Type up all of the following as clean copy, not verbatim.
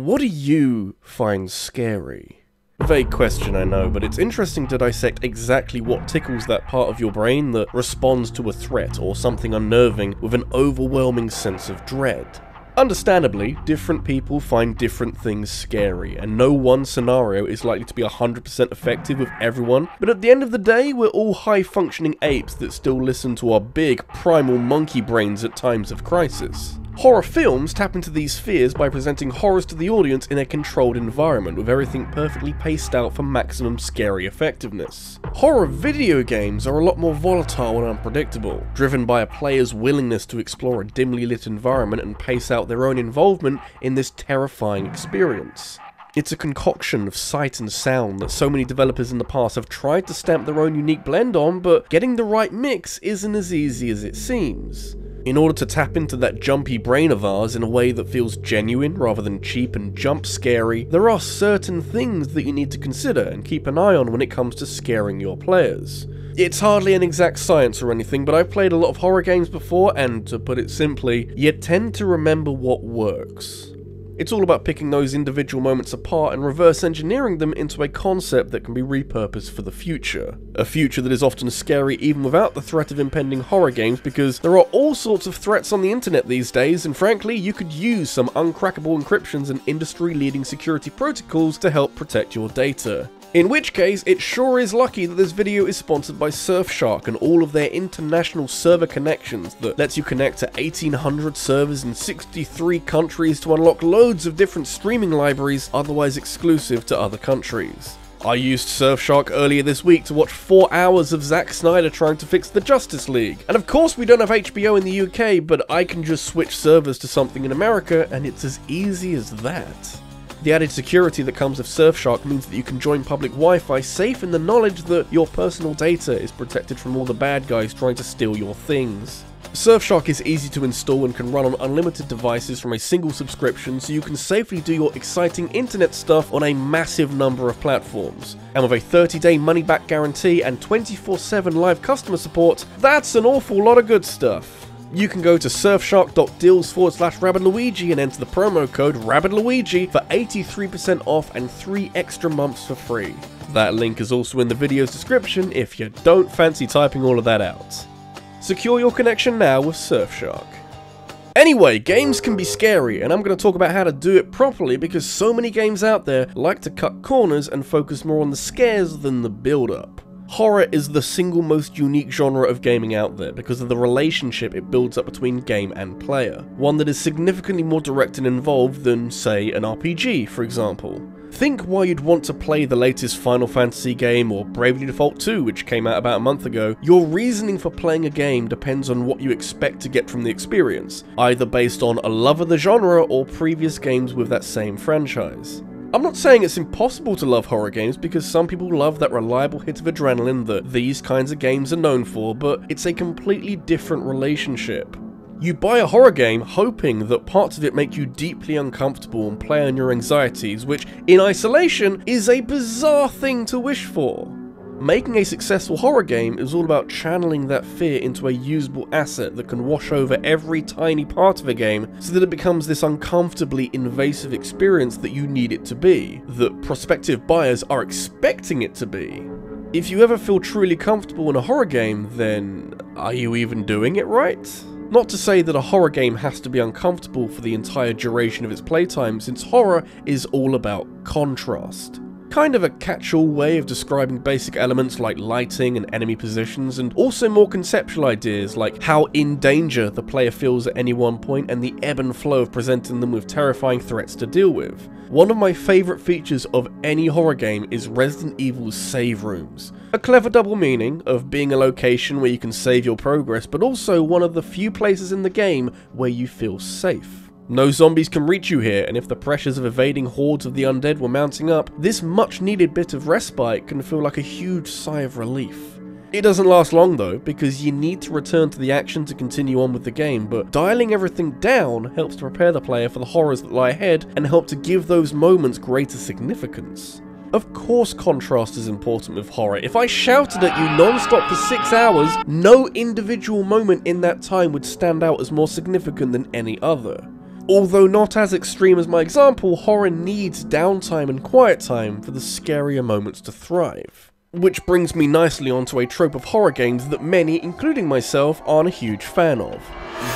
What do you find scary? Vague question, I know, but it's interesting to dissect exactly what tickles that part of your brain that responds to a threat or something unnerving with an overwhelming sense of dread. Understandably, different people find different things scary, and no one scenario is likely to be 100% effective with everyone, but at the end of the day, we're all high-functioning apes that still listen to our big, primal monkey brains at times of crisis. Horror films tap into these fears by presenting horrors to the audience in a controlled environment, with everything perfectly paced out for maximum scary effectiveness. Horror video games are a lot more volatile and unpredictable, driven by a player's willingness to explore a dimly lit environment and pace out their own involvement in this terrifying experience. It's a concoction of sight and sound that so many developers in the past have tried to stamp their own unique blend on, but getting the right mix isn't as easy as it seems. In order to tap into that jumpy brain of ours in a way that feels genuine rather than cheap and jump scary, there are certain things that you need to consider and keep an eye on when it comes to scaring your players. It's hardly an exact science or anything, but I've played a lot of horror games before, and to put it simply, you tend to remember what works. It's all about picking those individual moments apart and reverse engineering them into a concept that can be repurposed for the future. A future that is often scary even without the threat of impending horror games, because there are all sorts of threats on the internet these days, and frankly, you could use some uncrackable encryptions and industry-leading security protocols to help protect your data. In which case, it sure is lucky that this video is sponsored by Surfshark and all of their international server connections that lets you connect to 1800 servers in 63 countries to unlock loads of different streaming libraries otherwise exclusive to other countries. I used Surfshark earlier this week to watch 4 hours of Zack Snyder trying to fix the Justice League. And of course we don't have HBO in the UK, but I can just switch servers to something in America and it's as easy as that. The added security that comes with Surfshark means that you can join public Wi-Fi safe in the knowledge that your personal data is protected from all the bad guys trying to steal your things. Surfshark is easy to install and can run on unlimited devices from a single subscription, so you can safely do your exciting internet stuff on a massive number of platforms. And with a 30-day money-back guarantee and 24/7 live customer support, that's an awful lot of good stuff. You can go to surfshark.deals/RabbidLuigi and enter the promo code RabbidLuigi for 83% off and 3 extra months for free. That link is also in the video's description if you don't fancy typing all of that out. Secure your connection now with Surfshark. Anyway, games can be scary, and I'm going to talk about how to do it properly because so many games out there like to cut corners and focus more on the scares than the build-up. Horror is the single most unique genre of gaming out there because of the relationship it builds up between game and player, one that is significantly more direct and involved than, say, an RPG, for example. Think why you'd want to play the latest Final Fantasy game or Bravely Default 2, which came out about a month ago. Your reasoning for playing a game depends on what you expect to get from the experience, either based on a love of the genre or previous games with that same franchise. I'm not saying it's impossible to love horror games because some people love that reliable hit of adrenaline that these kinds of games are known for, but it's a completely different relationship. You buy a horror game hoping that parts of it make you deeply uncomfortable and play on your anxieties, which in isolation is a bizarre thing to wish for. Making a successful horror game is all about channeling that fear into a usable asset that can wash over every tiny part of a game so that it becomes this uncomfortably invasive experience that you need it to be, that prospective buyers are expecting it to be. If you ever feel truly comfortable in a horror game, then are you even doing it right? Not to say that a horror game has to be uncomfortable for the entire duration of its playtime, since horror is all about contrast. Kind of a catch-all way of describing basic elements like lighting and enemy positions, and also more conceptual ideas like how in danger the player feels at any one point and the ebb and flow of presenting them with terrifying threats to deal with. One of my favourite features of any horror game is Resident Evil's save rooms. A clever double meaning of being a location where you can save your progress, but also one of the few places in the game where you feel safe. No zombies can reach you here, and if the pressures of evading hordes of the undead were mounting up, this much needed bit of respite can feel like a huge sigh of relief. It doesn't last long though, because you need to return to the action to continue on with the game, but dialing everything down helps to prepare the player for the horrors that lie ahead and help to give those moments greater significance. Of course contrast is important with horror. If I shouted at you non-stop for 6 hours, no individual moment in that time would stand out as more significant than any other. Although not as extreme as my example, horror needs downtime and quiet time for the scarier moments to thrive. Which brings me nicely onto a trope of horror games that many, including myself, aren't a huge fan of: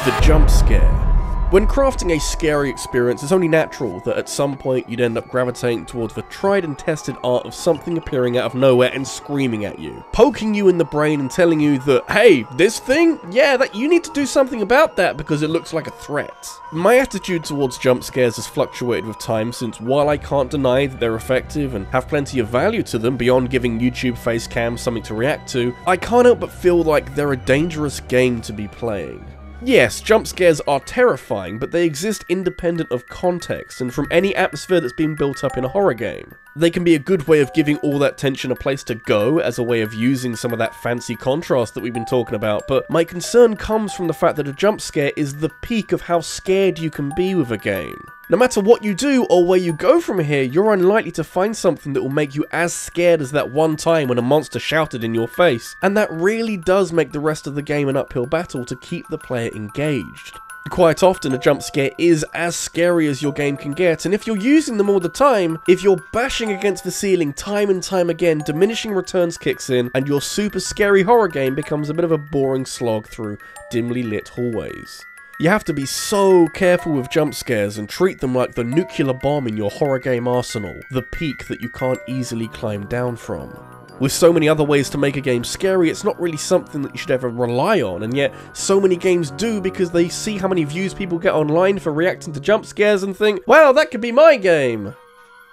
the jump scare. When crafting a scary experience, it's only natural that at some point you'd end up gravitating towards the tried and tested art of something appearing out of nowhere and screaming at you, poking you in the brain and telling you that, hey, this thing? Yeah, that you need to do something about that because it looks like a threat. My attitude towards jump scares has fluctuated with time, since while I can't deny that they're effective and have plenty of value to them beyond giving YouTube face cams something to react to, I can't help but feel like they're a dangerous game to be playing. Yes, jump scares are terrifying, but they exist independent of context and from any atmosphere that's been built up in a horror game. They can be a good way of giving all that tension a place to go, as a way of using some of that fancy contrast that we've been talking about, but my concern comes from the fact that a jump scare is the peak of how scared you can be with a game. No matter what you do or where you go from here, you're unlikely to find something that will make you as scared as that one time when a monster shouted in your face, and that really does make the rest of the game an uphill battle to keep the player engaged. Quite often a jump scare is as scary as your game can get, and if you're using them all the time, if you're bashing against the ceiling time and time again, diminishing returns kicks in, and your super scary horror game becomes a bit of a boring slog through dimly lit hallways. You have to be so careful with jump scares and treat them like the nuclear bomb in your horror game arsenal, the peak that you can't easily climb down from. With so many other ways to make a game scary, it's not really something that you should ever rely on, and yet so many games do because they see how many views people get online for reacting to jump scares and think, wow, that could be my game!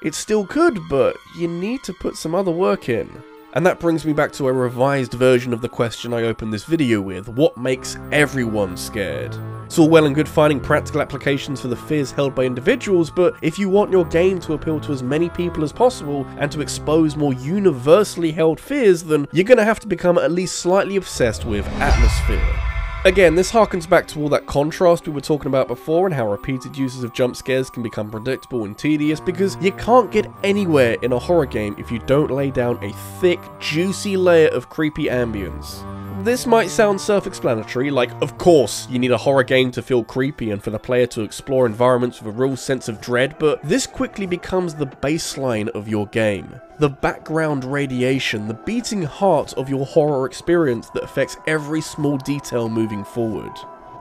It still could, but you need to put some other work in. And that brings me back to a revised version of the question I opened this video with: what makes everyone scared? It's all well and good finding practical applications for the fears held by individuals, but if you want your game to appeal to as many people as possible and to expose more universally held fears, then you're gonna have to become at least slightly obsessed with atmosphere. Again, this harkens back to all that contrast we were talking about before and how repeated uses of jump scares can become predictable and tedious, because you can't get anywhere in a horror game if you don't lay down a thick, juicy layer of creepy ambience. This might sound self-explanatory, like of course you need a horror game to feel creepy and for the player to explore environments with a real sense of dread, but this quickly becomes the baseline of your game. The background radiation, the beating heart of your horror experience that affects every small detail moving forward.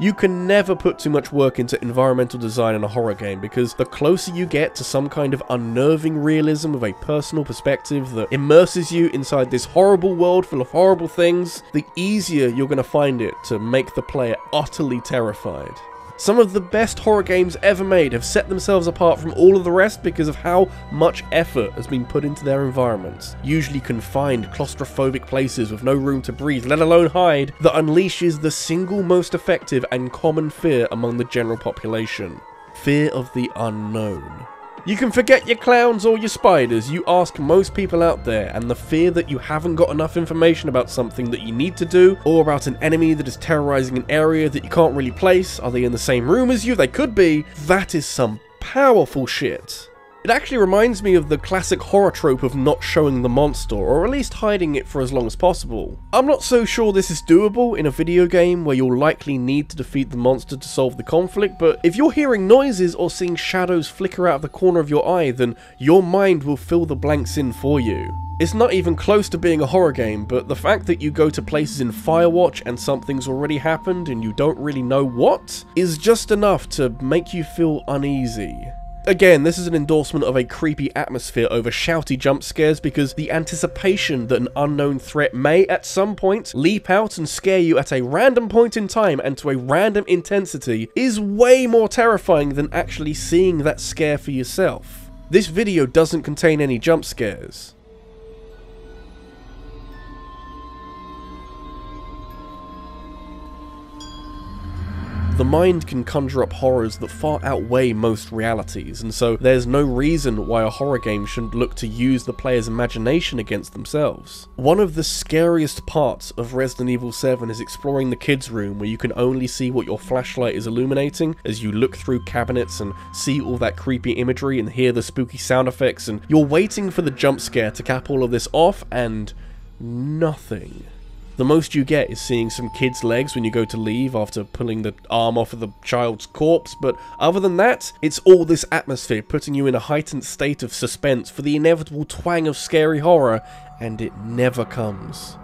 You can never put too much work into environmental design in a horror game, because the closer you get to some kind of unnerving realism of a personal perspective that immerses you inside this horrible world full of horrible things, the easier you're going to find it to make the player utterly terrified. Some of the best horror games ever made have set themselves apart from all of the rest because of how much effort has been put into their environments. Usually confined, claustrophobic places with no room to breathe, let alone hide, that unleashes the single most effective and common fear among the general population: fear of the unknown. You can forget your clowns or your spiders, you ask most people out there, and the fear that you haven't got enough information about something that you need to do, or about an enemy that is terrorizing an area that you can't really place. Are they in the same room as you? They could be. That is some powerful shit. It actually reminds me of the classic horror trope of not showing the monster, or at least hiding it for as long as possible. I'm not so sure this is doable in a video game where you'll likely need to defeat the monster to solve the conflict, but if you're hearing noises or seeing shadows flicker out of the corner of your eye, then your mind will fill the blanks in for you. It's not even close to being a horror game, but the fact that you go to places in Firewatch and something's already happened and you don't really know what, is just enough to make you feel uneasy. Again, this is an endorsement of a creepy atmosphere over shouty jump scares, because the anticipation that an unknown threat may at some point leap out and scare you at a random point in time and to a random intensity is way more terrifying than actually seeing that scare for yourself. This video doesn't contain any jump scares. The mind can conjure up horrors that far outweigh most realities, and so there's no reason why a horror game shouldn't look to use the player's imagination against themselves. One of the scariest parts of Resident Evil 7 is exploring the kids' room, where you can only see what your flashlight is illuminating as you look through cabinets and see all that creepy imagery and hear the spooky sound effects, and you're waiting for the jump scare to cap all of this off, and nothing. The most you get is seeing some kid's legs when you go to leave after pulling the arm off of the child's corpse, but other than that, it's all this atmosphere putting you in a heightened state of suspense for the inevitable twang of scary horror, and it never comes.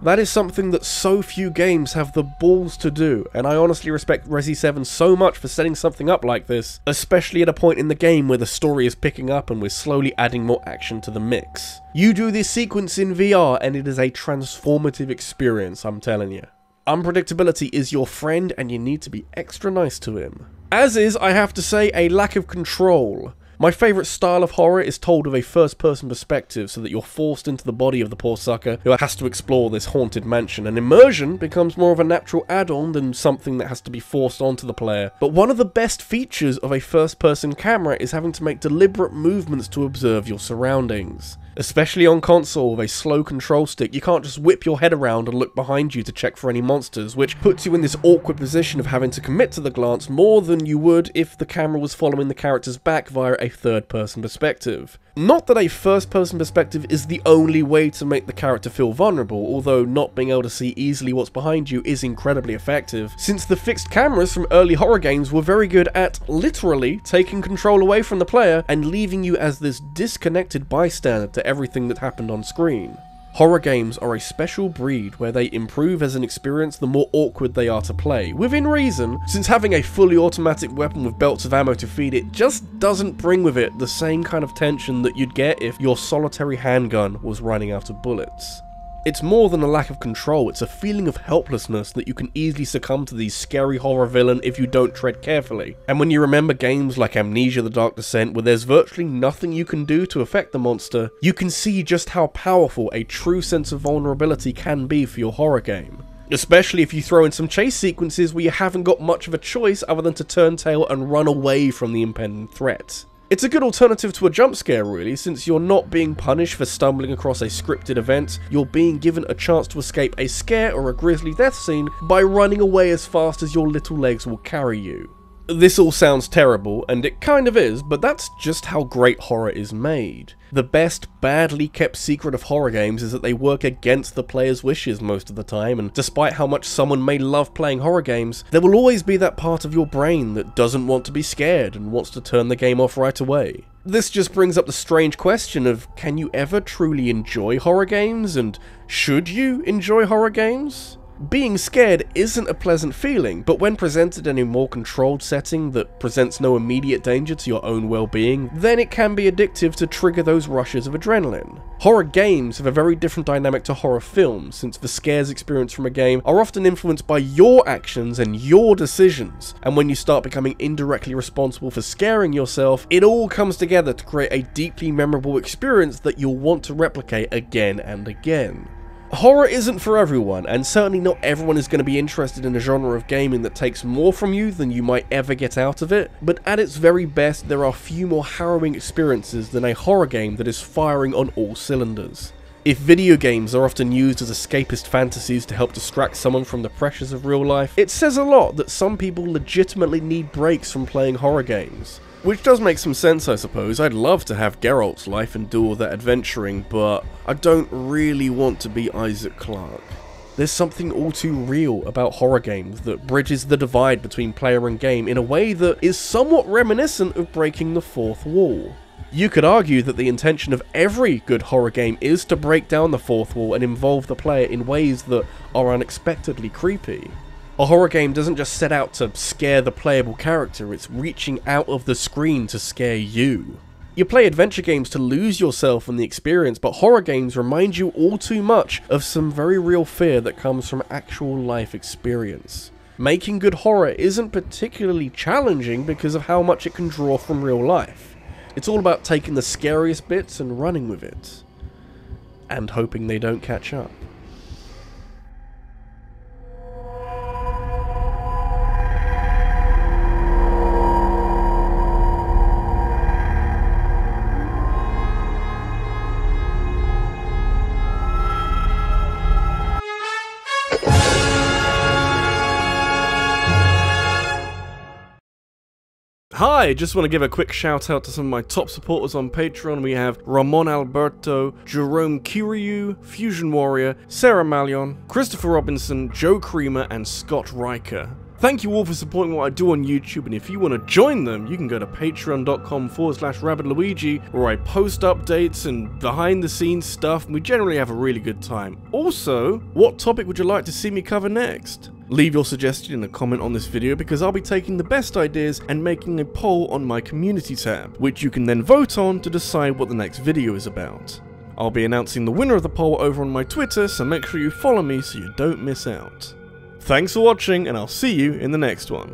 That is something that so few games have the balls to do, and I honestly respect Resi 7 so much for setting something up like this, especially at a point in the game where the story is picking up and we're slowly adding more action to the mix. You do this sequence in VR and it is a transformative experience, I'm telling you. Unpredictability is your friend and you need to be extra nice to him. As is, I have to say, a lack of control. My favourite style of horror is told with a first-person perspective so that you're forced into the body of the poor sucker who has to explore this haunted mansion, and immersion becomes more of a natural add-on than something that has to be forced onto the player. But one of the best features of a first-person camera is having to make deliberate movements to observe your surroundings. Especially on console with a slow control stick, you can't just whip your head around and look behind you to check for any monsters, which puts you in this awkward position of having to commit to the glance more than you would if the camera was following the character's back via a third-person perspective. Not that a first-person perspective is the only way to make the character feel vulnerable, although not being able to see easily what's behind you is incredibly effective, since the fixed cameras from early horror games were very good at, literally, taking control away from the player and leaving you as this disconnected bystander to everything that happened on screen. Horror games are a special breed where they improve as an experience the more awkward they are to play, within reason, since having a fully automatic weapon with belts of ammo to feed it just doesn't bring with it the same kind of tension that you'd get if your solitary handgun was running out of bullets. It's more than a lack of control, it's a feeling of helplessness that you can easily succumb to the scary horror villain if you don't tread carefully. And when you remember games like Amnesia: The Dark Descent, where there's virtually nothing you can do to affect the monster, you can see just how powerful a true sense of vulnerability can be for your horror game. Especially if you throw in some chase sequences where you haven't got much of a choice other than to turn tail and run away from the impending threat. It's a good alternative to a jump scare really, since you're not being punished for stumbling across a scripted event, you're being given a chance to escape a scare or a grisly death scene by running away as fast as your little legs will carry you. This all sounds terrible, and it kind of is, but that's just how great horror is made. The best, badly kept secret of horror games is that they work against the player's wishes most of the time, and despite how much someone may love playing horror games, there will always be that part of your brain that doesn't want to be scared and wants to turn the game off right away. This just brings up the strange question of, can you ever truly enjoy horror games, and should you enjoy horror games? Being scared isn't a pleasant feeling, but when presented in a more controlled setting that presents no immediate danger to your own well-being, then it can be addictive to trigger those rushes of adrenaline. Horror games have a very different dynamic to horror films, since the scares experienced from a game are often influenced by your actions and your decisions, and when you start becoming indirectly responsible for scaring yourself, it all comes together to create a deeply memorable experience that you'll want to replicate again and again. Horror isn't for everyone, and certainly not everyone is going to be interested in a genre of gaming that takes more from you than you might ever get out of it, but at its very best there are few more harrowing experiences than a horror game that is firing on all cylinders. If video games are often used as escapist fantasies to help distract someone from the pressures of real life, it says a lot that some people legitimately need breaks from playing horror games. Which does make some sense, I suppose. I'd love to have Geralt's life and do all that adventuring, but I don't really want to be Isaac Clarke. There's something all too real about horror games that bridges the divide between player and game in a way that is somewhat reminiscent of breaking the fourth wall. You could argue that the intention of every good horror game is to break down the fourth wall and involve the player in ways that are unexpectedly creepy. A horror game doesn't just set out to scare the playable character, it's reaching out of the screen to scare you. You play adventure games to lose yourself in the experience, but horror games remind you all too much of some very real fear that comes from actual life experience. Making good horror isn't particularly challenging because of how much it can draw from real life. It's all about taking the scariest bits and running with it. And hoping they don't catch up. Hi, just want to give a quick shout out to some of my top supporters on Patreon. We have Ramon Alberto, Jerome Kiryu, Fusion Warrior, Sarah Malion, Christopher Robinson, Joe Creamer, and Scott Riker. Thank you all for supporting what I do on YouTube, and if you want to join them, you can go to patreon.com/RabbidLuigi, where I post updates and behind the scenes stuff, and we generally have a really good time. Also, what topic would you like to see me cover next? Leave your suggestion in a comment on this video, because I'll be taking the best ideas and making a poll on my community tab, which you can then vote on to decide what the next video is about. I'll be announcing the winner of the poll over on my Twitter, so make sure you follow me so you don't miss out. Thanks for watching, and I'll see you in the next one.